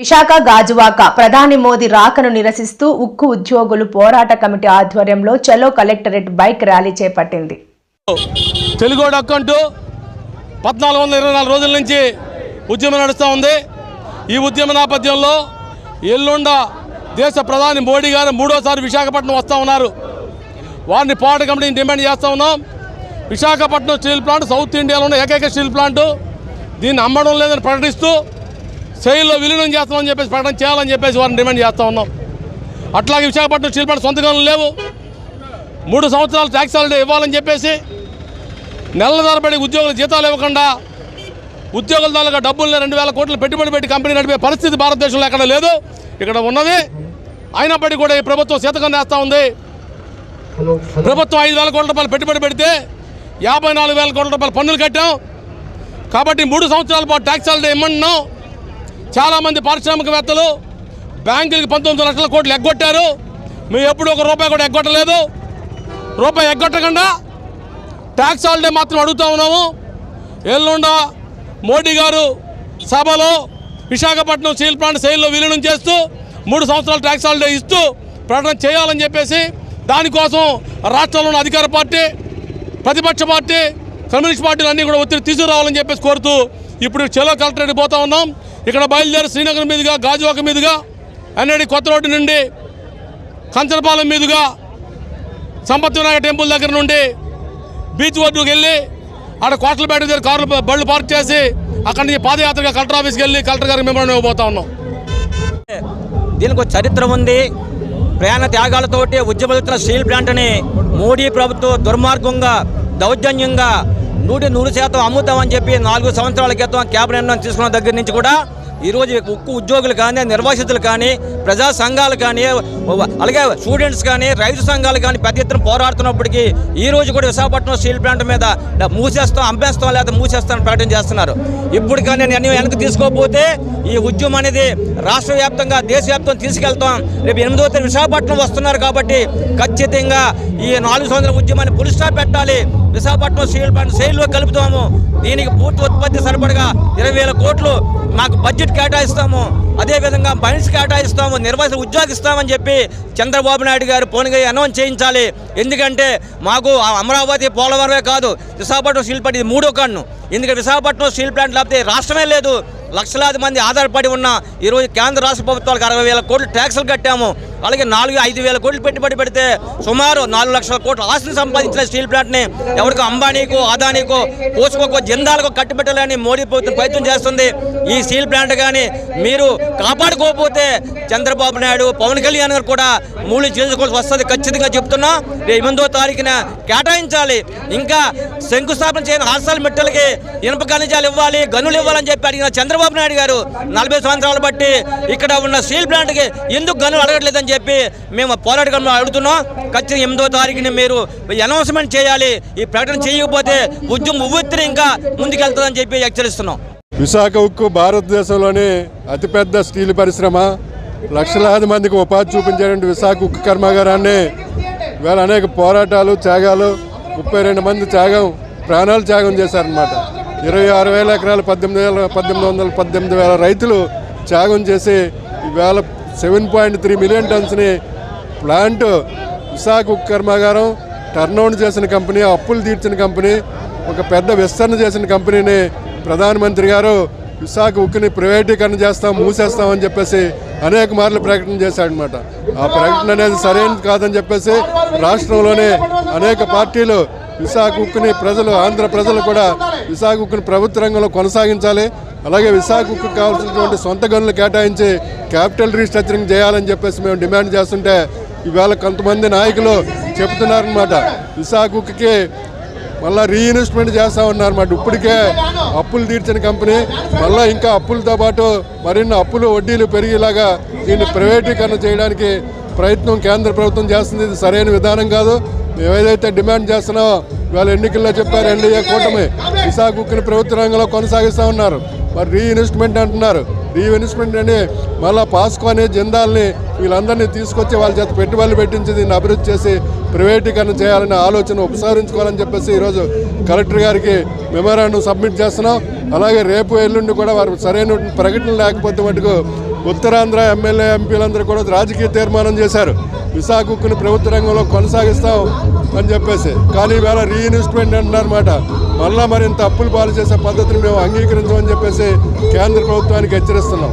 విశాఖ గాజువాక ప్రధాని మోదీ రాకను నిరసిస్తూ ఉక్కు ఉద్యోగులు పోరాట కమిటీ ఆధ్వర్యంలో చలో కలెక్టరేట్ బైక్ ర్యాలీ చేపట్టింది. తెలుగోడు అకౌంట్ 1424 రోజుల నుంచి ఉద్యమం నడుస్తూ ఉంది. ఈ ఉద్యమ నేపథ్యంలో ఎల్లుండ దేశ ప్రధాని మోడీ గారు 3వసారి విశాఖపట్నం వస్తూ ఉన్నారు. వారిని పోరాట కమిటీని డిమాండ్ చేస్తూ ఉన్నాం. విశాఖపట్నం స్టీల్ ప్లాంట్ సౌత్ ఇండియాలో ఉన్న ఏకైక స్టీల్ ప్లాంట్, దీన్ని అమ్మడం లేదని ప్రకటిస్తూ సెయిల్లో విలీనం చేస్తామని చెప్పేసి ప్రకటన చేయాలని చెప్పేసి వారిని డిమాండ్ చేస్తూ ఉన్నాం. అట్లాగే విశాఖపట్నం స్టీల్ ప్లాంట్ సొంత గనులు లేవు, 3 సంవత్సరాలు ట్యాక్స్ హాలిడే ఇవ్వాలని చెప్పేసి నెలల తరబడి ఉద్యోగులు జీతాలు ఇవ్వకుండా ఉద్యోగుల తాలూకా డబ్బుల్ని 2000 కోట్లు పెట్టుబడి పెట్టి కంపెనీ నడిపే పరిస్థితి భారతదేశంలో ఎక్కడ లేదు, ఇక్కడ ఉన్నది. అయినప్పటికీ కూడా ఈ ప్రభుత్వం శతకం వేస్తూ ఉంది. ప్రభుత్వం 5000 కోట్ల రూపాయలు పెట్టుబడి పెడితే 54,000 కోట్ల రూపాయలు పన్నులు కట్టాం. కాబట్టి 3 సంవత్సరాల పాటు ట్యాక్స్ హాలిడే ఇమ్మంటున్నాం. చాలామంది పారిశ్రామికవేత్తలు బ్యాంకులకి 19 లక్షల కోట్లు ఎగ్గొట్టారు. మేము ఎప్పుడు ₹1 కూడా ఎగ్గొట్టలేదు. రూపాయి ఎగ్గొట్టకుండా ట్యాక్స్ హాలిడే మాత్రం అడుగుతూ ఉన్నాము. ఎల్లుండ మోడీ గారు సభలో విశాఖపట్నం స్టీల్ ప్లాంట్ సెయిల్లో విలీనం చేస్తూ 3 సంవత్సరాలు ట్యాక్స్ హాలిడే ఇస్తూ ప్రకటన చేయాలని చెప్పేసి, దానికోసం రాష్ట్రంలోని అధికార పార్టీ, ప్రతిపక్ష పార్టీ, కమ్యూనిస్ట్ పార్టీలు అన్నీ కూడా ఒత్తిడి తీసుకురావాలని చెప్పేసి కోరుతూ ఇప్పుడు చలో కలెక్టరేట్ పోతా ఉన్నాం. ఇక్కడ బయలుదేరి శ్రీనగర్ మీదుగా, గాజువాక మీదుగా, ఎన్ఐడి కొత్త రోడ్డు నుండి కంచరపాలెం మీదుగా సంపత్ వినాయక టెంపుల్ దగ్గర నుండి బీచ్ ఒడ్డుకు వెళ్ళి ఆడ కోట్లపేట దగ్గర బళ్ళు పార్క్ చేసి అక్కడి నుంచి పాదయాత్రగా కలెక్టర్ ఆఫీస్కి వెళ్ళి కలెక్టర్ గారికి మెమోరాండం ఇవ్వబోతా ఉన్నాం. దీనికి ఒక చరిత్ర ఉంది. ప్రాణ త్యాగాలతోటి ఉద్యమిస్తున్న స్టీల్ ప్లాంట్ని మోడీ ప్రభుత్వం దుర్మార్గంగా, దౌర్జన్యంగా 100% అమ్ముతామని చెప్పి 4 సంవత్సరాల క్రితం క్యాబినెట్ నిర్ణయం తీసుకున్న దగ్గర నుంచి కూడా ఈరోజు ఉక్కు ఉద్యోగులు కానీ, నిర్వాసితులు కానీ, ప్రజా సంఘాలు కానీ, అలాగే స్టూడెంట్స్ కానీ, రైతు సంఘాలు కానీ పెద్ద ఎత్తున పోరాడుతున్నప్పటికీ ఈరోజు కూడా విశాఖపట్నం స్టీల్ ప్లాంట్ మీద మూసేస్తాం, అమ్మేస్తాం, లేదా మూసేస్తామని ప్రకటన చేస్తున్నారు. ఇప్పుడు కానీ నేను వెనక్కి తీసుకోకపోతే ఈ ఉద్యమం అనేది రాష్ట్ర వ్యాప్తంగా, దేశవ్యాప్తంగా తీసుకెళ్తాం. రేపు 8వ తేదీ విశాఖపట్నం వస్తున్నారు కాబట్టి ఖచ్చితంగా ఈ 4 సంవత్సరాల ఉద్యమాన్ని ఫుల్ స్టాప్ పెట్టాలి. విశాఖపట్నం స్టీల్ ప్లాంట్ సెయిల్లో కలుపుతాము. దీనికి పూర్తి ఉత్పత్తి సరిపడగా 20,000 కోట్లు మాకు బడ్జెట్ కేటాయిస్తాము. అదేవిధంగా మైన్స్ కేటాయిస్తాము, నిర్వాసిత ఉద్యోగం ఇస్తామని చెప్పి చంద్రబాబు నాయుడు గారు పోనీగా అనౌన్స్ చేయించాలి. ఎందుకంటే మాకు అమరావతి, పోలవరమే కాదు, విశాఖపట్నం స్టీల్ ప్లాంట్ ఇది 3వ కన్ను. ఎందుకంటే విశాఖపట్నం స్టీల్ ప్లాంట్ లేకపోతే రాష్ట్రమే లేదు. లక్షలాది మంది ఆధారపడి ఉన్న ఈరోజు కేంద్ర రాష్ట్ర ప్రభుత్వాలకు 60,000 కోట్లు ట్యాక్సులు కట్టాము. అలాగే 4-5,000 కోట్లు పెట్టుబడి పెడితే సుమారు 4 లక్షల కోట్ల ఆస్తిని సంపాదించిన స్టీల్ ప్లాంట్ని ఎవరికి అంబానీకో, అదానీకో, పోసుకోకో, జిందాల్కో కట్టుబెట్టాలని మోడీ ప్రభుత్వం ప్రయత్నం చేస్తుంది. ఈ స్టీల్ ప్లాంట్ కానీ మీరు కాపాడుకోకపోతే చంద్రబాబు నాయుడు, పవన్ కళ్యాణ్ గారు కూడా మూలు చేసుకోవాల్సి వస్తుంది. ఖచ్చితంగా చెప్తున్నా. 8వ తారీఖున కేటాయించాలి. ఇంకా శంకుస్థాపన చేయని హాస్టల్ మెట్టలకి ఇనుప ఖనిజాలు ఇవ్వాలి, గనులు ఇవ్వాలని చెప్పి అడిగిన చంద్రబాబు నాయుడు గారు 40 సంవత్సరాలు బట్టి ఇక్కడ ఉన్న స్టీల్ ప్లాంట్కి ఎందుకు గనులు అడగట్లేదని చెప్పి మేము పోరాటంలో అడుగుతున్నాం. ఖచ్చితంగా 8వ తారీఖుని మీరు అనౌన్స్మెంట్ చేయాలి. ఈ ప్రకటన చేయకపోతే ఉద్యమం ఉవ్వెత్తున ఇంకా ముందుకెళ్తుందని చెప్పి హెచ్చరిస్తున్నాం. విశాఖ ఉక్కు భారతదేశంలోని అతిపెద్ద స్టీల్ పరిశ్రమ. లక్షలాది మందికి ఉపాధి చూపించేటువంటి విశాఖ ఉక్కు కర్మాగారాన్ని ఇవాళ అనేక పోరాటాలు, త్యాగాలు, 32 మంది ప్రాణాలు త్యాగం చేశారనమాట. 26,000 ఎకరాలు, 18,000 రైతులు త్యాగం చేసి ఇవాళ 7.3 మిలియన్ టన్స్ని ప్లాంట్ విశాఖ ఉక్కు కర్మాగారం టర్నౌండ్ చేసిన కంపెనీ, అప్పులు తీర్చిన కంపెనీ, ఒక పెద్ద విస్తరణ చేసిన కంపెనీని ప్రధానమంత్రి గారు విశాఖ ఉక్కుని ప్రైవేటీకరణ చేస్తాం, మూసేస్తామని చెప్పేసి అనేక మార్లు ప్రకటన చేశాడనమాట. ఆ ప్రకటన అనేది సరైనది కాదని చెప్పేసి రాష్ట్రంలోనే అనేక పార్టీలు విశాఖ ఉక్కుని ఆంధ్ర ప్రజలు కూడా విశాఖ ఉక్కుని ప్రభుత్వ రంగంలో కొనసాగించాలి. అలాగే విశాఖ ఉక్కు కావాల్సినటువంటి సొంత గనులు కేటాయించి క్యాపిటల్ రీస్ట్రక్చరింగ్ చేయాలని చెప్పేసి మేము డిమాండ్ చేస్తుంటే ఇవాళ కొంతమంది నాయకులు చెప్తున్నారనమాట విశాఖ ఉక్కుకి మళ్ళీ రీఇన్వెస్ట్మెంట్ చేస్తూ ఉన్నారన్నమాట. ఇప్పటికే అప్పులు తీర్చిన కంపెనీ మళ్ళీ ఇంకా అప్పులతో పాటు మరిన్ని అప్పులు, వడ్డీలు పెరిగేలాగా దీన్ని ప్రైవేటీకరణ చేయడానికి ప్రయత్నం కేంద్ర ప్రభుత్వం చేస్తుంది. ఇది సరైన విధానం కాదు. మేము ఏదైతే డిమాండ్ చేస్తున్నామో ఇవాళ ఎన్నికల్లో చెప్పారు, ఎన్డీఏ కూటమి విశాఖ ఉక్కుని ప్రభుత్వ రంగంలో కొనసాగిస్తూ ఉన్నారు. మరి రీఇన్వెస్ట్మెంట్ అంటున్నారు. రీఇన్వెస్ట్మెంట్ అని మళ్ళీ పాస్కో అనే జిందాల్ని వీళ్ళందరినీ తీసుకొచ్చి వాళ్ళ చేత పెట్టుబడులు పెట్టించి దీన్ని అభివృద్ధి చేసి ప్రైవేటీకరణ చేయాలనే ఆలోచన ఉపసంహరించుకోవాలని చెప్పేసి ఈరోజు కలెక్టర్ గారికి మెమోరాండం సబ్మిట్ చేస్తున్నాం. అలాగే రేపు ఎల్లుండి కూడా వారు సరైన ప్రకటన లేకపోతే మటుకు ఉత్తరాంధ్ర ఎమ్మెల్యే ఎంపీలందరూ కూడా రాజకీయ తీర్మానం చేశారు, విశాఖ ఉక్కుని ప్రభుత్వ రంగంలో కొనసాగిస్తాం అని చెప్పేసి. కానీ ఈవేళ రీఇన్వెస్ట్మెంట్ అంటున్నారన్నమాట. మళ్ళా మరింత అప్పులు పాలు చేసే పద్ధతిని మేము అంగీకరించమని చెప్పేసి కేంద్ర ప్రభుత్వానికి హెచ్చరిస్తున్నాం.